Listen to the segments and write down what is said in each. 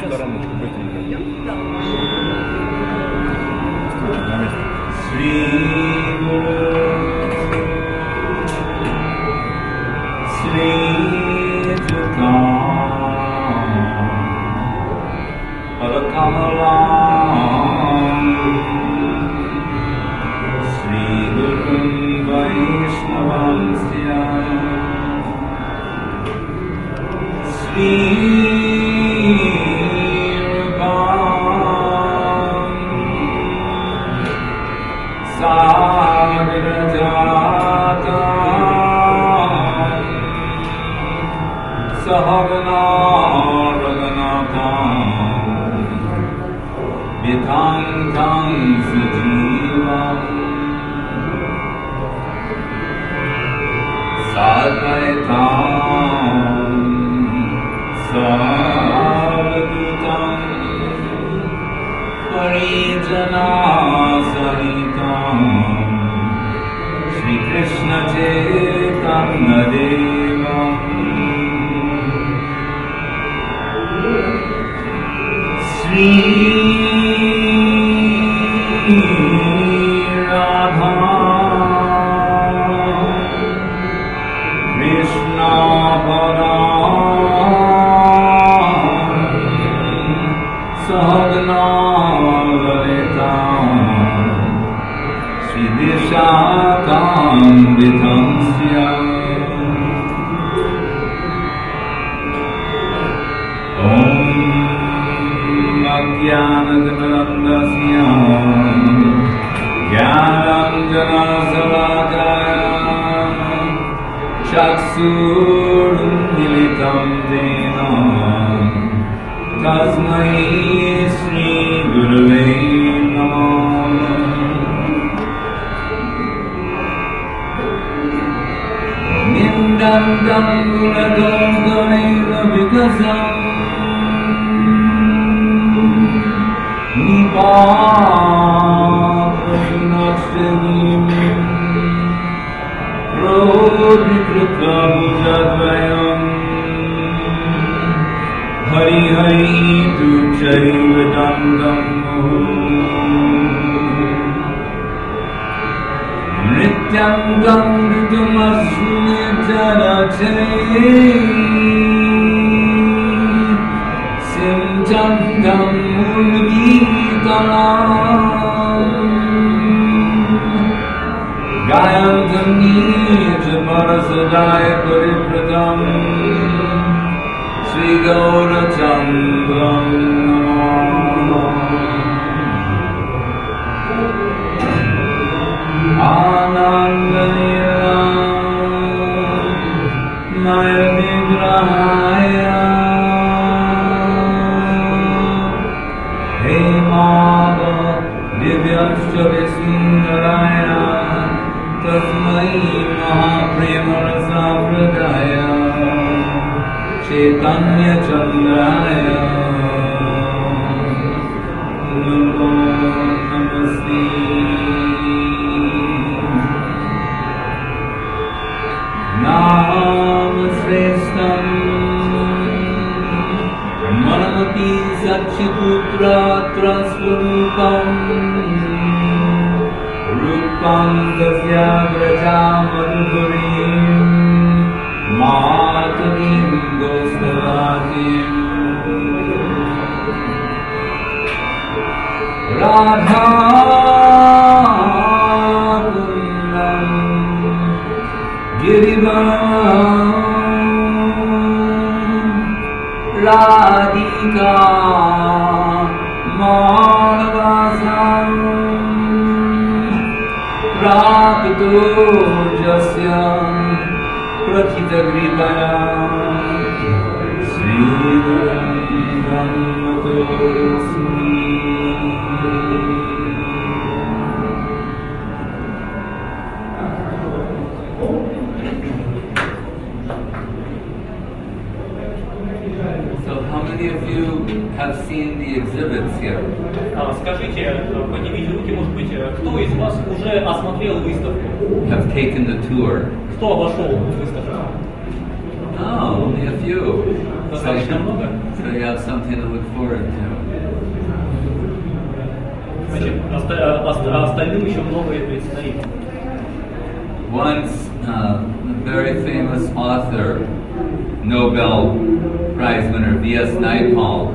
сторону, быстренько. Скажите, поднимите руки, может быть, кто из вас уже осмотрел выставку? Have taken the tour. Кто обошел выставку? Oh, only a few. достаточно много. So you have something to look forward to. Значит, остальным еще многое предстоит. Once, a very famous author, Nobel Prize winner V.S. Naipaul,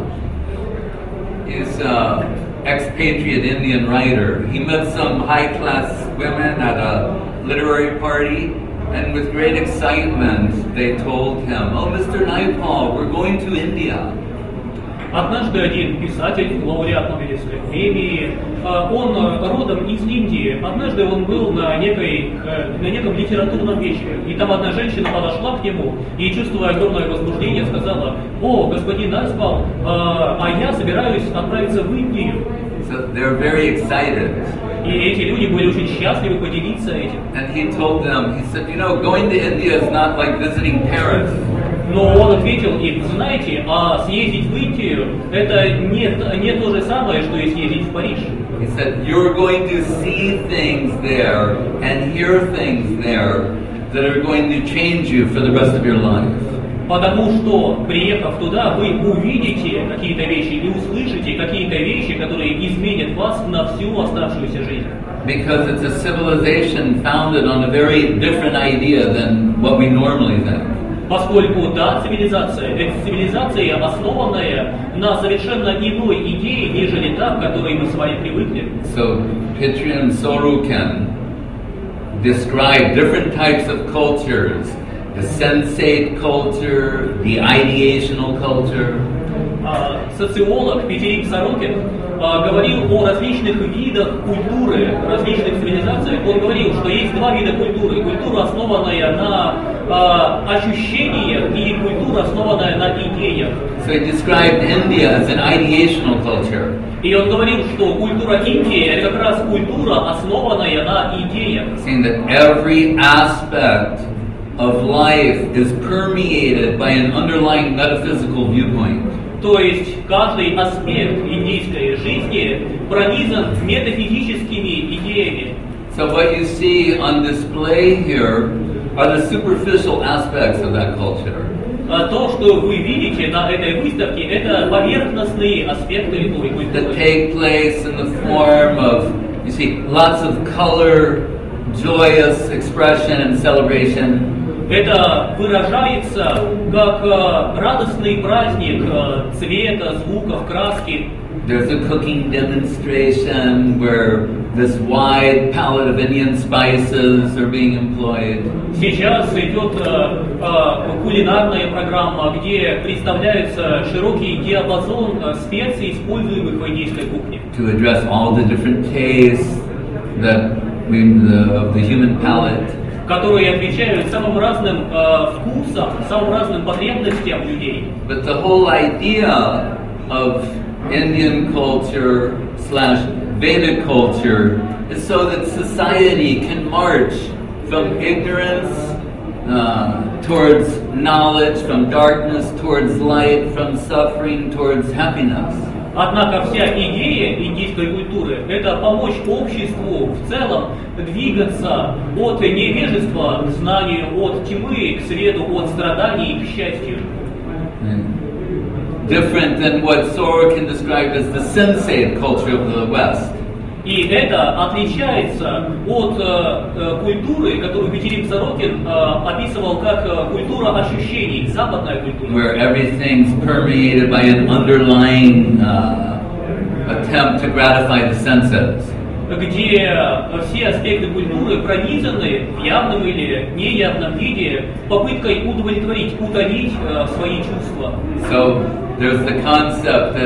is an expatriate Indian writer. He met some high-class women at a literary party, and with great excitement, they told him, "Oh, Mr. Naipaul, we're going to India." Однажды один писатель, лауреат Нобелевской премии, он родом из Индии. Однажды он был на неком литературном вечере, и там одна женщина подошла к нему и, чувствуя огромное возбуждение, сказала: "О, господин Нaipaul, а я собираюсь отправиться в Индию." So they're very excited. И эти люди были очень счастливы поделиться этим. And he told them, he said, "You know, going to India is not like visiting Paris." Но он ответил им: знаете, съездить в Индию это не то же самое, что и съездить в Париж. He said, "You're going to see things there and hear things there that are going to change you for the rest of your life." Потому что, приехав туда, вы увидите какие-то вещи и услышите какие-то вещи, которые изменят вас на всю оставшуюся жизнь. Because it's a civilization founded on a very different idea than what we normally think. Поскольку та цивилизация, это цивилизация, основанная на совершенно иной идее, нежели та, к которой мы с вами привыкли. So, Pichrin Sorokin described different types of cultures, the sensate culture, the ideational culture. Социолог Филипп Мёрфи говорил о различных видах культуры, различных цивилизациях. Он говорил, что есть два вида культуры. Культура, основанная на ощущениях, и культура, основанная на идеях. So he described India as an ideational culture. И он говорил, что культура Индии – это как раз культура, основанная на идеях. Saying that every aspect of life is permeated by an underlying metaphysical viewpoint. То есть каждый аспект индийской жизни пронизан метафизическими идеями. So what you see on display here are the superficial aspects of that culture. То, что вы видите на этой выставке, это поверхностные аспекты той культуры. That take place in the form of, you see, lots of color, joyous expression and celebration. Это выражается как радостный праздник цвета, звуков, краски. There's a cooking demonstration where this wide palette of Indian spices are being employed. Сейчас идет кулинарная программа, где представляется широкий диапазон специй, используемых в индийской кухне. To address all the different tastes of the human palate. Которые отвечают самым разным вкусам, самым разным потребностям людей. But the whole idea of Indian culture / Vedic culture is so that society can march from ignorance towards knowledge, from darkness towards light, from suffering towards happiness. Однако вся идея индийской культуры – это помочь обществу в целом двигаться от невежества к знанию, от тьмы к свету, от страданий к счастью. Different than what Sorokin described as the sensate culture of the West. И это отличается от культуры, которую Филипп Сорокин описывал как культура ощущений, западная культура. Where everything's permeated by an underlying attempt to gratify the senses. Где все аспекты культуры пронизаны в явном или неявном виде попыткой удовлетворить, утолить свои чувства. So there's the concept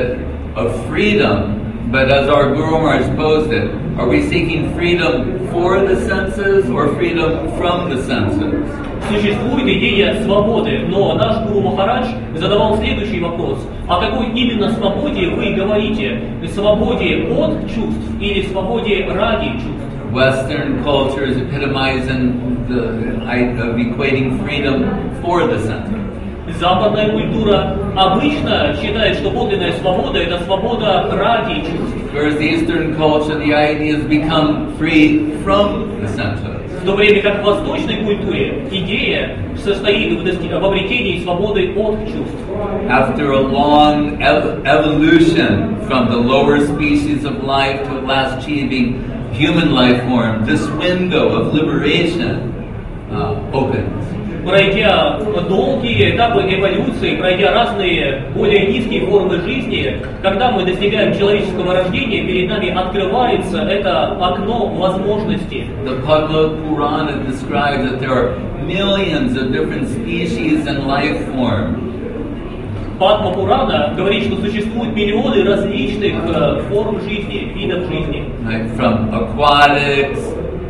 of freedom. But as our Guru Maharaj posed it, are we seeking freedom for the senses or freedom from the senses? Существует идея свободы, но наш Гуру Махарадж задавал следующий вопрос. О какой именно свободе вы говорите? Свободе от чувств или свободе ради чувств? Western culture is epitomizing the idea of equating freedom for the senses. Западная культура обычно считает, что подлинная свобода – это свобода ради чувств. Whereas the Eastern culture, the idea has become free from the senses. В то время как в восточной культуре идея состоит в обретении свободы от чувств. After a long evolution from the lower species of life to at last achieving human life form, this window of liberation opens. Пройдя долгие этапы эволюции, пройдя разные более низкие формы жизни, когда мы достигаем человеческого рождения, перед нами открывается это окно возможностей. The Padma Purana describes that there are millions of different species and life forms. Падма Пурана говорит, что существуют миллионы различных форм жизни, видов жизни. Right? From aquatics,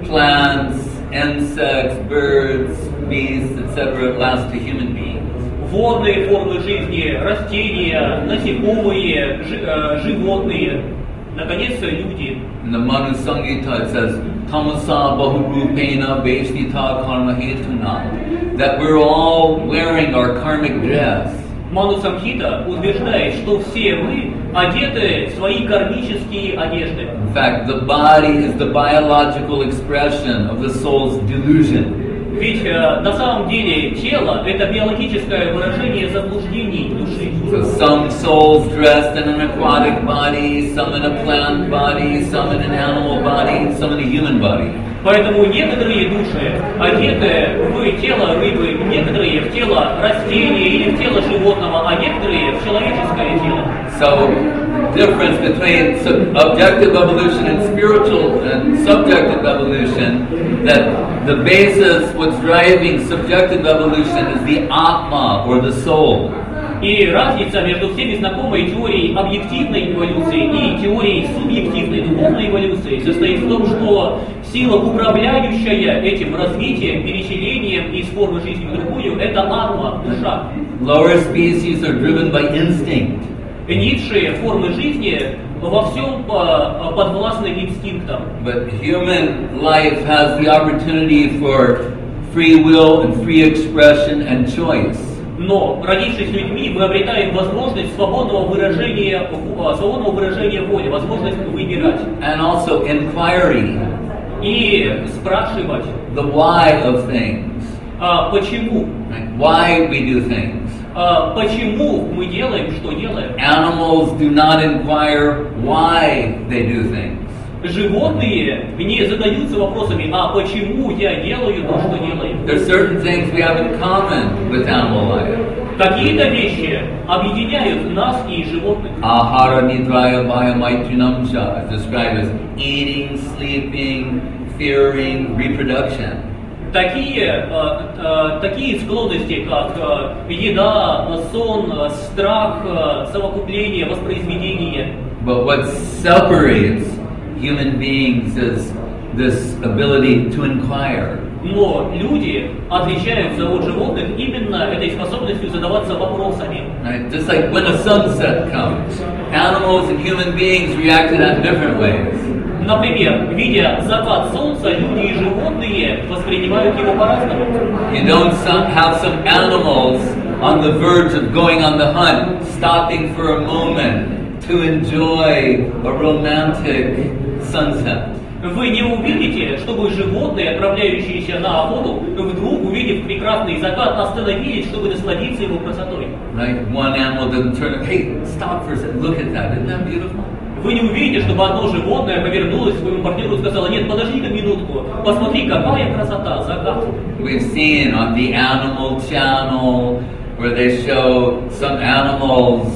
plants, insects, birds, beasts, etc., at last to human beings. Водные формы жизни, растения, насекомые, животные, наконец, люди. In the Manu Samhita it says, Tamasa Bahurupena Veshtita Karma Hetuna, that we're all wearing our karmic dress. Ману Самхита утверждает, что все мы одеты в свои кармические одежды. In fact, the body is the biological expression of the soul's delusion. Ведь на самом деле тело – это биологическое выражение заблуждений души. So some souls dressed in an aquatic body, some in a plant body, some in an animal body, some in a human body. Поэтому некоторые души одеты в тело рыбы, некоторые в тело растения или в тело животного, а некоторые в человеческое тело. So, difference between objective evolution and spiritual and subjective evolution, that the basis, what's driving subjective evolution is the Atma, or the soul. И разница между всеми знакомой теорией объективной эволюции и теорией субъективной духовной эволюции состоит в том, что сила, управляющая этим развитием, переселением из формы жизни в другую, это атма, душа. Lower species are driven by instinct. Низшие формы жизни во всем подвластны инстинктам. But human life has the opportunity for free will and free expression and choice. Но, родившись людьми, мы обретаем возможность свободного выражения воли, возможность выбирать. And also inquiry. И спрашивать. The why of things. Почему? Right? Why we do things. Почему мы делаем, что делаем? Animals do not inquire why they do things. Животные не задаются вопросами, а почему я делаю то, что делаю. There are certain things we have in common with animal life. Какие-то вещи объединяют нас и животных. Ahara nidraya bhaya maitrinam cha is described as eating, sleeping, fearing, reproduction. Такие склонности, как еда, сон, страх, совокупление, воспроизведение. But what separates human beings is this ability to inquire. Но люди отличаются от животных именно этой способностью задаваться вопросами. Right? Just like when a sunset comes, animals and human beings react to that in different ways. Например, видя закат солнца, люди и животные воспринимают его по-разному. You don't have some animals on the verge of going on the hunt, stopping for a moment to enjoy a romantic sunset. Вы не увидите, чтобы животные, отправляющиеся на охоту, вдруг, увидев прекрасный закат, остановились, чтобы насладиться его красотой. Right? One animal doesn't turn, hey, stop for a second, look at that, isn't that beautiful? Вы не увидите, чтобы одно животное повернулось к своему партнеру и сказало: нет, подожди-ка минутку, посмотри, какая красота, закат. We've seen on the Animal Channel where they show some animals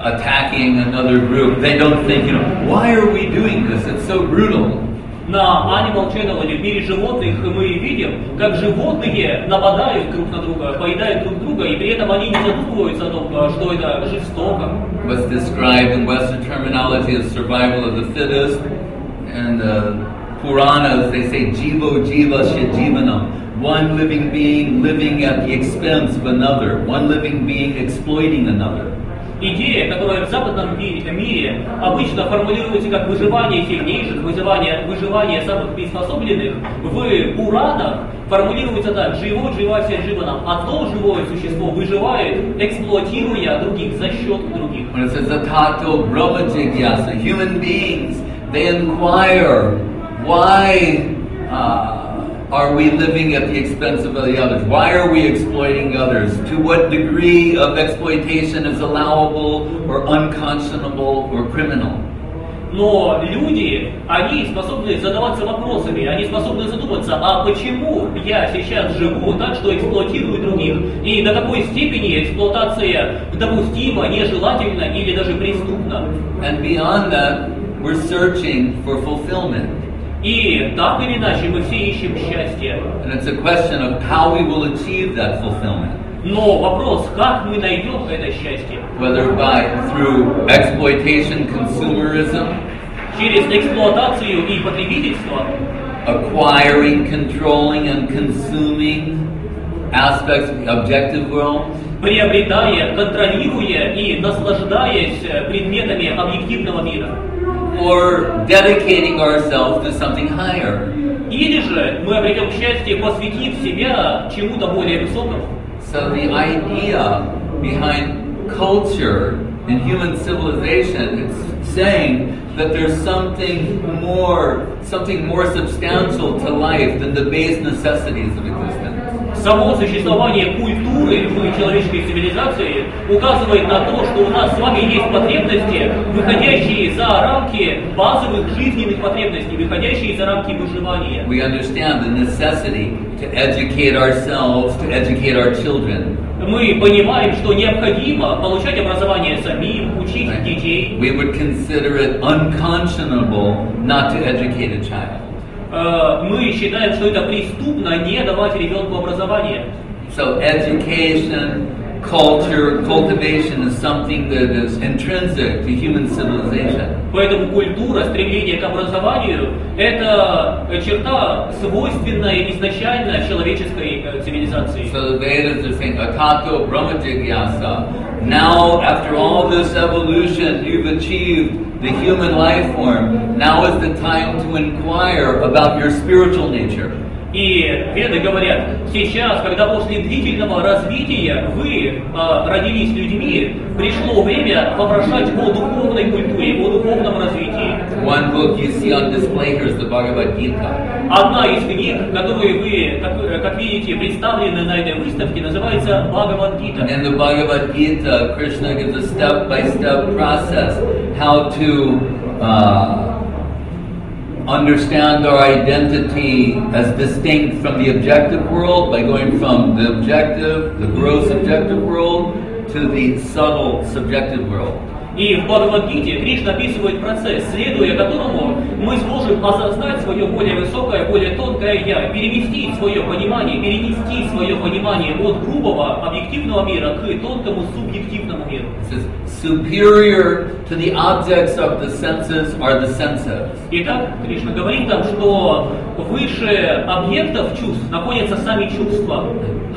attacking another group. They don't think, why are we doing this? It's so brutal. На Animal Channel или в мире животных мы видим, как животные нападают друг на друга, поедают друг друга, и при этом они не задумываются о том, что это жестоко. What's described in Western terminology as survival of the fittest, and Puranas, they say jivo jiva shijivanam. One living being living at the expense of another. One living being exploiting another. Идея, которая в западном мире обычно формулируется как выживание сильнейших, выживание самых приспособленных, в Пуранах формулируется так: живот живася живаном, а то живое существо выживает, эксплуатируя других за счет других. When it says atato brahma jigyasa, human beings, they inquire why are we living at the expense of the others? Why are we exploiting others? To what degree of exploitation is allowable or unconscionable or criminal? Но люди, они способны задаваться вопросами, они способны задуматься, а почему я сейчас живу так, что эксплуатирую других? И до какой степени эксплуатация допустима, нежелательна или даже преступна? And beyond that, we're searching for fulfillment. И так или иначе мы все ищем счастье. And it's a question of how we will achieve that fulfillment. Но вопрос, как мы найдем это счастье? Whether through exploitation, consumerism, через эксплуатацию и потребительство, acquiring, controlling, and consuming aspects of the objective world, приобретая, контролируя и наслаждаясь предметами объективного мира, or dedicating ourselves to something higher. Или же мы обретем счастье, посвятив себя чему-то более высокому. So the idea behind culture in human civilization is saying that there's something more substantial to life than the base necessities of existence. Само существование культуры в человеческой цивилизации указывает на то, что у нас с вами есть потребности, выходящие за рамки базовых жизненных потребностей, выходящие за рамки выживания. We understand the necessity to educate ourselves, to educate our children. Мы понимаем, что необходимо получать образование самим, учить детей. We would consider it unconscionable not to educate a child. Мы считаем, что это преступно не давать ребенку образование. So education, culture, cultivation is something that is intrinsic to human civilization. Поэтому культура, стремление к образованию – это черта, свойственная изначально человеческой цивилизации. So the Vedas are saying, Atato Brahma Jigyasa. Now, after all this evolution, you've achieved the human life form. Now is the time to inquire about your spiritual nature. И Веды говорят, сейчас, когда после длительного развития вы родились людьми, пришло время вопрошать о духовной культуре, о духовном развитии. One book you see on display here is the Bhagavad Gita. Одна из книг, которую вы, как видите, представлены на этой выставке, называется Бхагавад-гита. And in the Bhagavad Gita, Krishna gives a step-by-step process how to understand our identity as distinct from the objective world by going from the objective, the gross objective world, to the subtle subjective world. И в Бхагавад-гите Кришна описывает процесс, следуя которому мы сможем осознать свое более высокое, более тонкое «я», перенести свое понимание от грубого объективного мира к тонкому субъективному миру. Superior to the objects of the senses are the senses. Итак, Кришна говорит нам, что выше объектов чувств находятся сами чувства.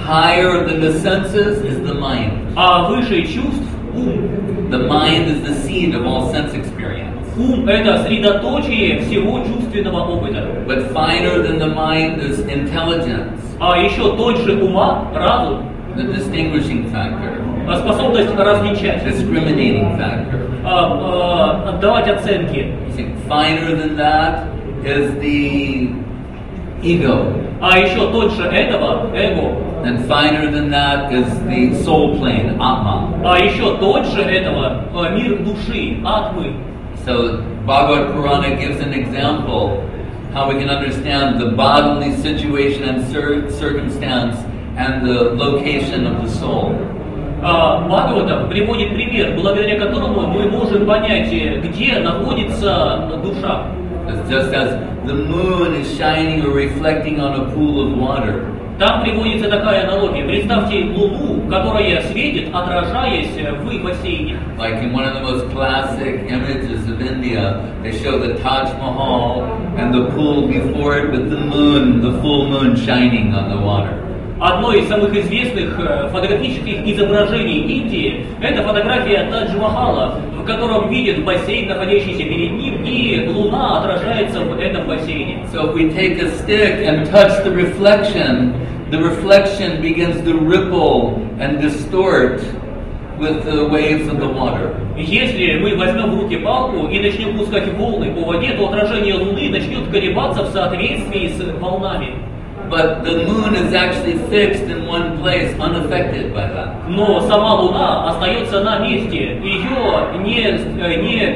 Higher than the senses is the mind. А выше чувств ум. The mind is the seed of all sense experience. Ум – это средоточие всего чувственного опыта. But finer than the mind is intelligence. А еще тоньше ума – разум. The distinguishing factor. Способность различать. Discriminating factor. Отдавать оценки. Finer than that is the ego. А еще тоньше этого – эго. And finer than that is the soul plane, Atma. А еще тоньше этого – мир души, атмы. So Bhagavad Purana gives an example how we can understand the bodily situation and circumstance and the location of the soul. Бхагаватам приводит пример, благодаря которому мы можем понять, где находится душа. It's just as the moon is shining or reflecting on a pool of water. Там приводится такая аналогия. Представьте Луну, которая светит, отражаясь в бассейне. Like in one of the most classic images of India, they show the Taj Mahal and the pool before it with the moon, the full moon shining on the water. Одно из самых известных фотографических изображений Индии – это фотография Тадж-Махала, в котором виден бассейн, находящийся перед ним, и луна отражается в этом бассейне. So if we take a stick and touch the reflection begins to ripple and distort with the waves of the water. Если мы возьмем в руки палку и начнем пускать волны по воде, то отражение луны начнет колебаться в соответствии с волнами. but the moon is actually fixed in one place, unaffected by that. Но сама Луна остается на месте, ее не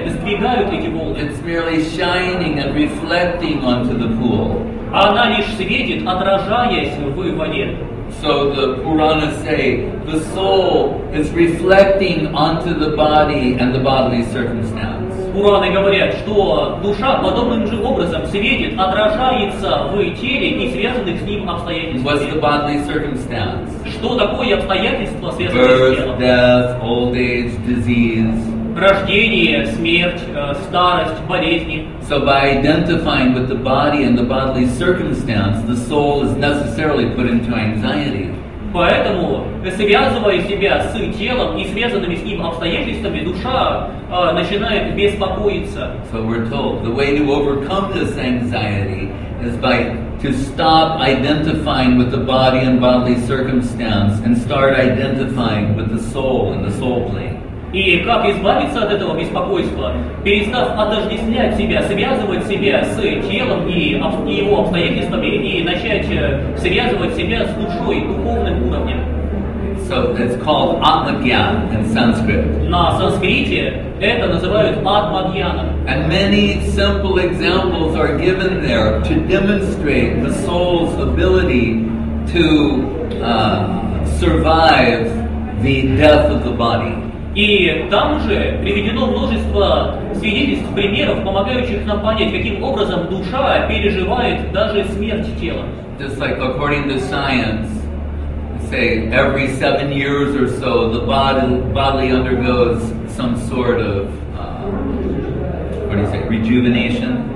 сдвигают эти волны. It's merely shining and reflecting onto the pool. Она лишь светит, отражаясь в воде. So the Puranas say the soul is reflecting onto the body and the bodily circumstance. Пураны говорят, что душа подобным же образом светит, отражается в теле и связанных с ним обстоятельствах. What's the bodily circumstance? Что такое обстоятельства, связанные с Birth, телом? death, old age, disease. Рождение, смерть, старость, болезни. So by identifying with the body and the bodily circumstance, the soul is necessarily put into anxiety. Поэтому, связывая себя с телом и связанными с ним обстоятельствами, душа начинает беспокоиться. So we're told the way to overcome this anxiety is to stop identifying with the body and bodily circumstance and start identifying with the soul and the soul plane. И как избавиться от этого беспокойства? Перестав отождествлять себя, связывать себя с телом и его обстоятельствами, и начать связывать себя с душой, духовным уровнем. So it's called Atma-gyan in Sanskrit. На санскрите это называют атма-гьяном. And many simple examples are given there to demonstrate the soul's ability to survive the death of the body. И там же приведено множество свидетельств, примеров, помогающих нам понять, каким образом душа переживает даже смерть тела. Just like according to science, say every 7 years or so, the body undergoes some sort of rejuvenation.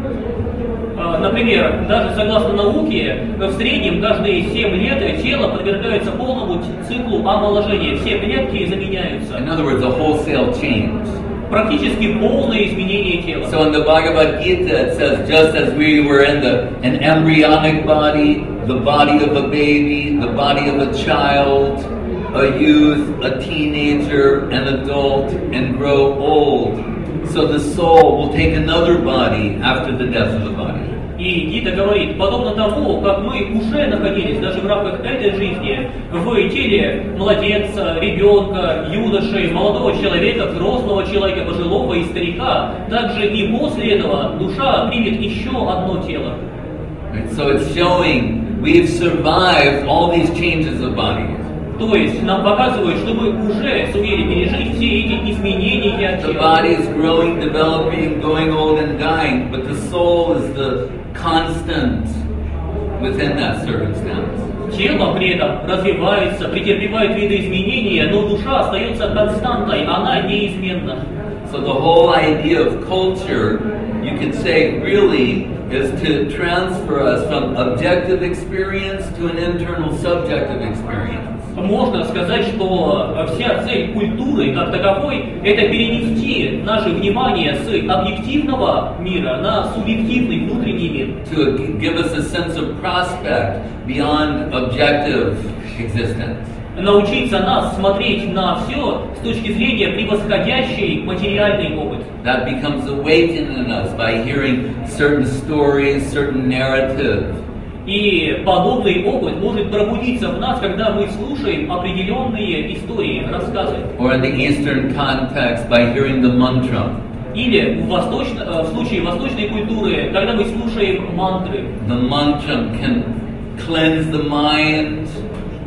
Например, даже согласно науке, в среднем каждые 7 лет тело подвергается полному циклу омоложения. Все клетки заменяются. In other words, a wholesale change. Практически полное изменение тела. So in the Bhagavad Gita it says, just as we were in an embryonic body, the body of a baby, the body of a child, a youth, a teenager, an adult, and grow old. So the soul will take another body after the death of the body. И Гита говорит, подобно тому, как мы уже находились даже в рамках этой жизни, в теле младенца, ребенка, юноши, молодого человека, взрослого человека, пожилого и старика, также и после этого душа примет еще одно тело. So it's showing we've survived all these changes of bodies. То есть нам показывают, что мы уже сумели пережить все эти изменения The тела. body is growing, developing, going old and dying, but the soul is the constant within that circumstance. Тело при этом развивается, претерпевает видоизменения, но душа остается константой, она неизменна. So the whole idea of culture, you could say, really is to transfer us from objective experience to an internal subjective experience. Можно сказать, что вся цель культуры как таковой – это перенести наше внимание с объективного мира на субъективный внутренний мир. To give us a sense of prospect beyond objective existence. Научиться нас смотреть на все с точки зрения превосходящей материальный опыт. That becomes awakened in us by hearing certain stories, certain narratives. И подобный опыт может пробудиться в нас, когда мы слушаем определенные истории, рассказы. Or in the Eastern context, by hearing the mantra. Или в случае восточной культуры, когда мы слушаем мантры. The mantra can cleanse the mind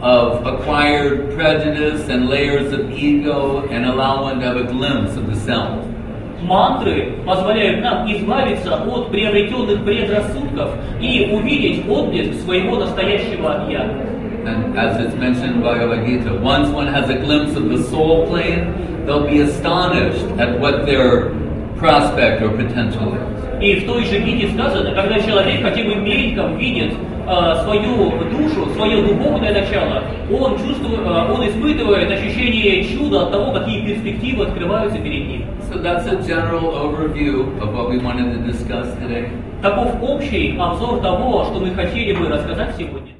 of acquired prejudice and layers of ego and allow one to have a glimpse of the self. Мантры позволяют нам избавиться от приобретенных предрассудков и увидеть отблеск своего настоящего «я». And as it's mentioned in Bhagavad Gita, once one has a glimpse of the soul plane, they'll be astonished at what their prospect or potential is. И в той же Гите сказано, когда человек хотя бы мельком видит свою душу, свое духовное начало, он испытывает ощущение чуда от того, какие перспективы открываются перед ним. So that's a general overview of what we wanted to discuss today. Таков общий обзор того, что мы хотели бы рассказать сегодня.